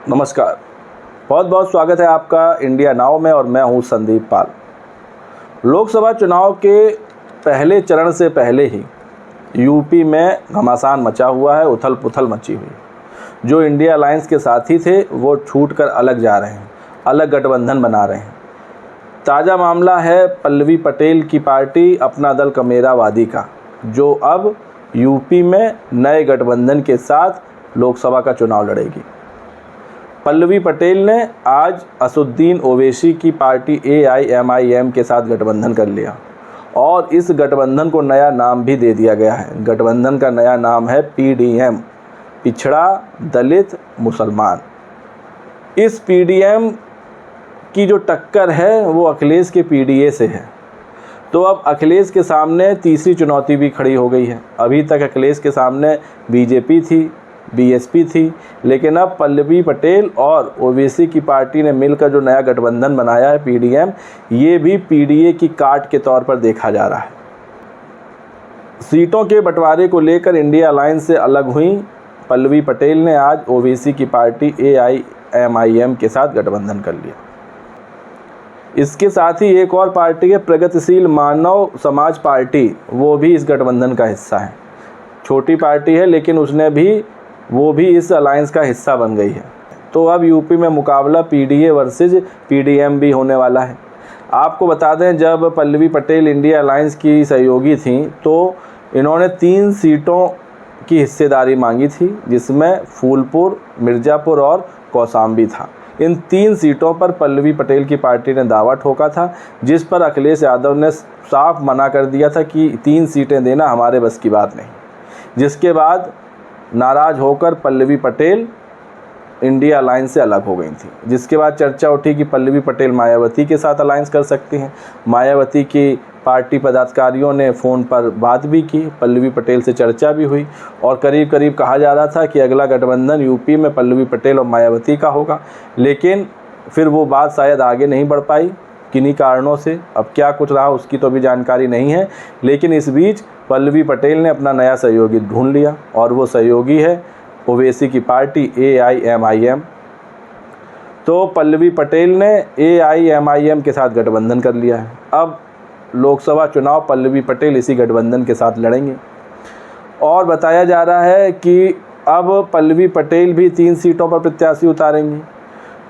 नमस्कार, बहुत बहुत स्वागत है आपका इंडिया नाउ में और मैं हूं संदीप पाल। लोकसभा चुनाव के पहले चरण से पहले ही यूपी में घमासान मचा हुआ है, उथल पुथल मची हुई है। जो इंडिया अलायंस के साथी थे वो छूटकर अलग जा रहे हैं, अलग गठबंधन बना रहे हैं। ताज़ा मामला है पल्लवी पटेल की पार्टी अपना दल कमेरावादी का, जो अब यूपी में नए गठबंधन के साथ लोकसभा का चुनाव लड़ेगी। पल्लवी पटेल ने आज असदुद्दीन ओवैसी की पार्टी AIMIM के साथ गठबंधन कर लिया और इस गठबंधन को नया नाम भी दे दिया गया है। गठबंधन का नया नाम है PDM, पिछड़ा दलित मुसलमान। इस PDM की जो टक्कर है वो अखिलेश के PDA से है। तो अब अखिलेश के सामने तीसरी चुनौती भी खड़ी हो गई है। अभी तक अखिलेश के सामने BJP थी, BSP थी, लेकिन अब पल्लवी पटेल और ओवैसी की पार्टी ने मिलकर जो नया गठबंधन बनाया है PDM, ये भी PDA की काट के तौर पर देखा जा रहा है। सीटों के बंटवारे को लेकर इंडिया अलायंस से अलग हुई पल्लवी पटेल ने आज ओवैसी की पार्टी AIMIM के साथ गठबंधन कर लिया। इसके साथ ही एक और पार्टी है प्रगतिशील मानव समाज पार्टी, वो भी इस गठबंधन का हिस्सा है। छोटी पार्टी है लेकिन वो भी इस अलायंस का हिस्सा बन गई है। तो अब यूपी में मुकाबला PDA वर्सेस PDM भी होने वाला है। आपको बता दें, जब पल्लवी पटेल इंडिया अलायंस की सहयोगी थी तो इन्होंने 3 सीटों की हिस्सेदारी मांगी थी, जिसमें फूलपुर, मिर्ज़ापुर और कौशाम्बी था। इन 3 सीटों पर पल्लवी पटेल की पार्टी ने दावा ठोका था, जिस पर अखिलेश यादव ने साफ मना कर दिया था कि 3 सीटें देना हमारे बस की बात नहीं। जिसके बाद नाराज़ होकर पल्लवी पटेल इंडिया अलायंस से अलग हो गई थी। जिसके बाद चर्चा उठी कि पल्लवी पटेल मायावती के साथ अलायंस कर सकती हैं। मायावती की पार्टी पदाधिकारियों ने फ़ोन पर बात भी की, पल्लवी पटेल से चर्चा भी हुई और करीब करीब कहा जा रहा था कि अगला गठबंधन यूपी में पल्लवी पटेल और मायावती का होगा। लेकिन फिर वो बात शायद आगे नहीं बढ़ पाई किन्हीं कारणों से। अब क्या कुछ रहा उसकी तो अभी जानकारी नहीं है, लेकिन इस बीच पल्लवी पटेल ने अपना नया सहयोगी ढूंढ लिया और वो सहयोगी है ओवैसी की पार्टी AIMIM। तो पल्लवी पटेल ने AIMIM के साथ गठबंधन कर लिया है। अब लोकसभा चुनाव पल्लवी पटेल इसी गठबंधन के साथ लड़ेंगे और बताया जा रहा है कि अब पल्लवी पटेल भी 3 सीटों पर प्रत्याशी उतारेंगी।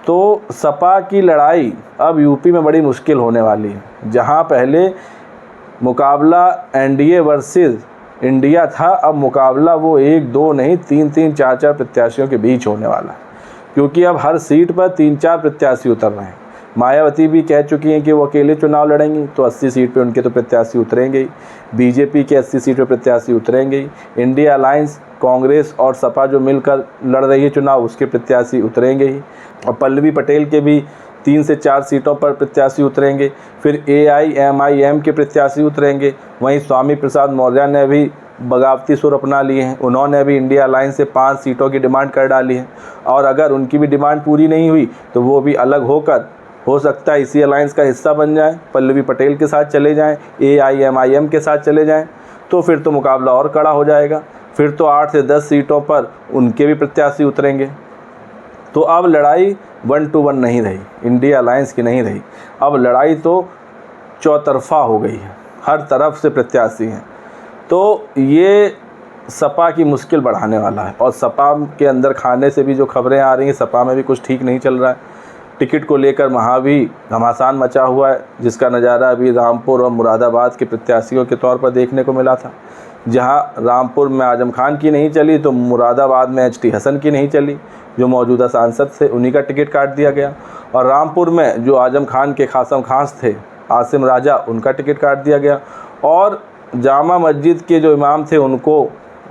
तो सपा की लड़ाई अब यूपी में बड़ी मुश्किल होने वाली है। जहां पहले मुकाबला NDA वर्सेस इंडिया था, अब मुकाबला वो 1-2 नहीं 3-3, 4-4 प्रत्याशियों के बीच होने वाला है, क्योंकि अब हर सीट पर 3-4 प्रत्याशी उतर रहे हैं। मायावती भी कह चुकी हैं कि वो अकेले चुनाव लड़ेंगी, तो 80 सीट पे उनके तो प्रत्याशी उतरेंगे ही। BJP के 80 सीट पे प्रत्याशी उतरेंगे ही। इंडिया अलायंस, कांग्रेस और सपा जो मिलकर लड़ रही है चुनाव, उसके प्रत्याशी उतरेंगे ही। और पल्लवी पटेल के भी 3 से 4 सीटों पर प्रत्याशी उतरेंगे। फिर AIMIM के प्रत्याशी उतरेंगे। वहीं स्वामी प्रसाद मौर्य ने भी बगावती सुर अपना लिए हैं। उन्होंने भी इंडिया अलायंस से 5 सीटों की डिमांड कर डाली है और अगर उनकी भी डिमांड पूरी नहीं हुई तो वो भी अलग होकर हो सकता है इसी अलायंस का हिस्सा बन जाएं, पल्लवी पटेल के साथ चले जाएं, AIMIM के साथ चले जाएं। तो फिर तो मुकाबला और कड़ा हो जाएगा। फिर तो 8 से 10 सीटों पर उनके भी प्रत्याशी उतरेंगे। तो अब लड़ाई 1 to 1 नहीं रही, इंडिया अलायंस की नहीं रही। अब लड़ाई तो चौतरफा हो गई है, हर तरफ से प्रत्याशी हैं। तो ये सपा की मुश्किल बढ़ाने वाला है। और सपा के अंदर खाने से भी जो खबरें आ रही हैं, सपा में भी कुछ ठीक नहीं चल रहा है। टिकट को लेकर वहाँ भी घमासान मचा हुआ है, जिसका नज़ारा अभी रामपुर और मुरादाबाद के प्रत्याशियों के तौर पर देखने को मिला था। जहाँ रामपुर में आजम खान की नहीं चली तो मुरादाबाद में HT हसन की नहीं चली, जो मौजूदा सांसद थे, उन्हीं का टिकट काट दिया गया। और रामपुर में जो आजम खान के खासम खास थे, आसिम राजा, उनका टिकट काट दिया गया। और जामा मस्जिद के जो इमाम थे उनको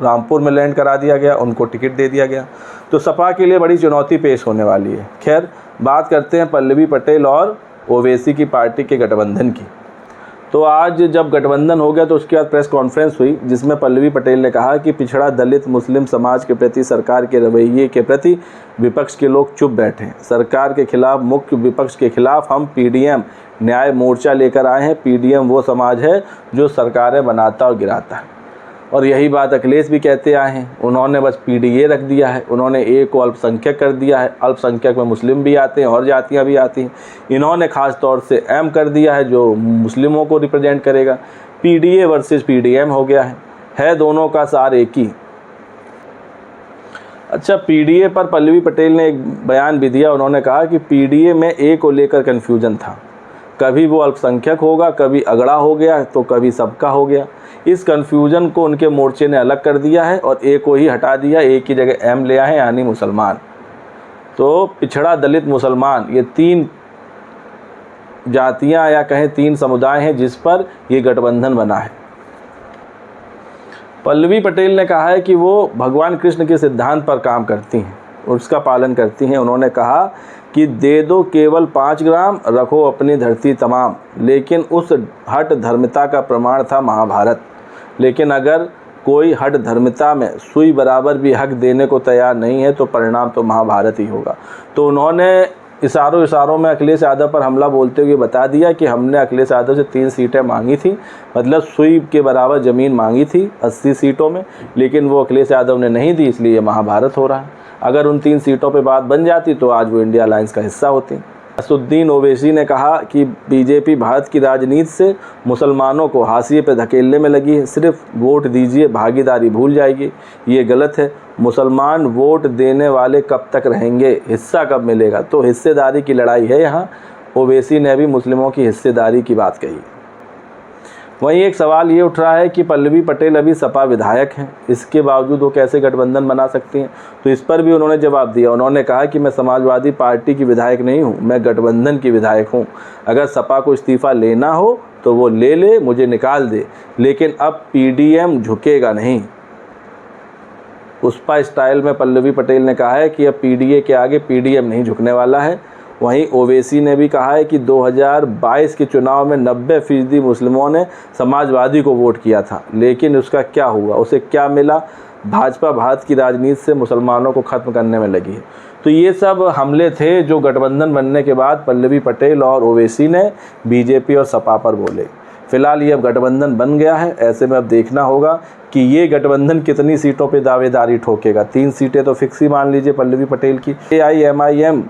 रामपुर में लैंड करा दिया गया, उनको टिकट दे दिया गया। तो सपा के लिए बड़ी चुनौती पेश होने वाली है। खैर, बात करते हैं पल्लवी पटेल और ओवैसी की पार्टी के गठबंधन की। तो आज जब गठबंधन हो गया तो उसके बाद प्रेस कॉन्फ्रेंस हुई, जिसमें पल्लवी पटेल ने कहा कि पिछड़ा दलित मुस्लिम समाज के प्रति सरकार के रवैये के प्रति विपक्ष के लोग चुप बैठे हैं। सरकार के खिलाफ, मुख्य विपक्ष के खिलाफ हम PDM न्याय मोर्चा लेकर आए हैं। PDM वो समाज है जो सरकारें बनाता और गिराता है। और यही बात अखिलेश भी कहते आए हैं। उन्होंने बस पीडीए रख दिया है, उन्होंने ए को अल्पसंख्यक कर दिया है। अल्पसंख्यक में मुस्लिम भी आते हैं और जातियां भी आती हैं। इन्होंने ख़ास तौर से एम कर दिया है जो मुस्लिमों को रिप्रेजेंट करेगा। पीडीए वर्सेस पीडीएम हो गया है दोनों का सार एक ही। अच्छा, पीडीए पर पल्लवी पटेल ने एक बयान भी दिया। उन्होंने कहा कि पीडीए में ए को लेकर कन्फ्यूजन था, कभी वो अल्पसंख्यक होगा, कभी अगड़ा हो गया, तो कभी सबका हो गया। इस कन्फ्यूजन को उनके मोर्चे ने अलग कर दिया है और ए को ही हटा दिया, ए की जगह एम ले आए, यानी मुसलमान। तो पिछड़ा, दलित, मुसलमान, ये 3 जातियां या कहें 3 समुदाय हैं जिस पर ये गठबंधन बना है। पल्लवी पटेल ने कहा है कि वो भगवान कृष्ण के सिद्धांत पर काम करती हैं, उसका पालन करती हैं। उन्होंने कहा कि दे दो केवल 5 ग्राम, रखो अपनी धरती तमाम। लेकिन उस हठ धर्मिता का प्रमाण था महाभारत। लेकिन अगर कोई हठ धर्मिता में सुई बराबर भी हक देने को तैयार नहीं है तो परिणाम तो महाभारत ही होगा। तो उन्होंने इशारों में अखिलेश यादव पर हमला बोलते हुए बता दिया कि हमने अखिलेश यादव से 3 सीटें मांगी थी, मतलब सुई के बराबर ज़मीन मांगी थी 80 सीटों में, लेकिन वो अखिलेश यादव ने नहीं दी, इसलिए महाभारत हो रहा है। अगर उन 3 सीटों पे बात बन जाती तो आज वो इंडिया अलायंस का हिस्सा होती। असदुद्दीन ओवैसी ने कहा कि बीजेपी भारत की राजनीति से मुसलमानों को हाशिए पे धकेलने में लगी है, सिर्फ वोट दीजिए, भागीदारी भूल जाएगी। ये गलत है। मुसलमान वोट देने वाले कब तक रहेंगे, हिस्सा कब मिलेगा? तो हिस्सेदारी की लड़ाई है यहाँ। ओवैसी ने भी मुस्लिमों की हिस्सेदारी की बात कही। वहीं एक सवाल ये उठ रहा है कि पल्लवी पटेल अभी सपा विधायक हैं, इसके बावजूद वो कैसे गठबंधन बना सकती हैं? तो इस पर भी उन्होंने जवाब दिया। उन्होंने कहा कि मैं समाजवादी पार्टी की विधायक नहीं हूं, मैं गठबंधन की विधायक हूं। अगर सपा को इस्तीफ़ा लेना हो तो वो ले, मुझे निकाल दे, लेकिन अब पीडीएम झुकेगा नहीं। पुष्पा स्टाइल में पल्लवी पटेल ने कहा है कि अब पीडीए के आगे पीडीएम नहीं झुकने वाला है। वहीं ओवैसी ने भी कहा है कि 2022 के चुनाव में 90% मुस्लिमों ने समाजवादी को वोट किया था, लेकिन उसका क्या हुआ, उसे क्या मिला? भाजपा भारत की राजनीति से मुसलमानों को ख़त्म करने में लगी है। तो ये सब हमले थे जो गठबंधन बनने के बाद पल्लवी पटेल और ओवैसी ने बीजेपी और सपा पर बोले। फिलहाल ये अब गठबंधन बन गया है। ऐसे में अब देखना होगा कि ये गठबंधन कितनी सीटों पे दावेदारी ठोकेगा। 3 सीटें तो फिक्स ही मान लीजिए पल्लवी पटेल की। AIMIM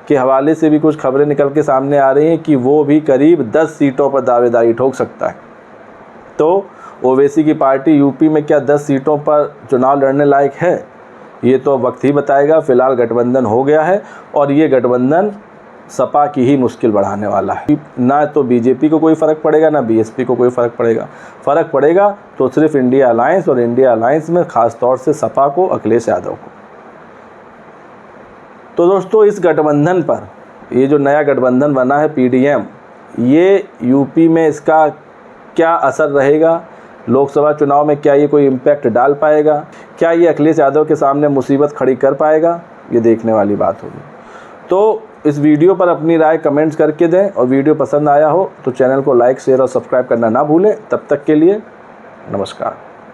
के हवाले से भी कुछ खबरें निकल के सामने आ रही हैं कि वो भी करीब 10 सीटों पर दावेदारी ठोक सकता है। तो ओवैसी की पार्टी यूपी में क्या 10 सीटों पर चुनाव लड़ने लायक है, ये तो वक्त ही बताएगा। फिलहाल गठबंधन हो गया है और ये गठबंधन सपा की ही मुश्किल बढ़ाने वाला है। ना तो बीजेपी को कोई फ़र्क पड़ेगा, ना बीएसपी को कोई फ़र्क पड़ेगा। फ़र्क पड़ेगा तो सिर्फ इंडिया अलायंस, और इंडिया अलायंस में ख़ास तौर से सपा को, अखिलेश यादव को। तो दोस्तों, इस गठबंधन पर, ये जो नया गठबंधन बना है पीडीएम, ये यूपी में इसका क्या असर रहेगा? लोकसभा चुनाव में क्या ये कोई इम्पैक्ट डाल पाएगा? क्या ये अखिलेश यादव के सामने मुसीबत खड़ी कर पाएगा? ये देखने वाली बात होगी। तो इस वीडियो पर अपनी राय कमेंट्स करके दें, और वीडियो पसंद आया हो तो चैनल को लाइक, शेयर और सब्सक्राइब करना ना भूलें। तब तक के लिए नमस्कार।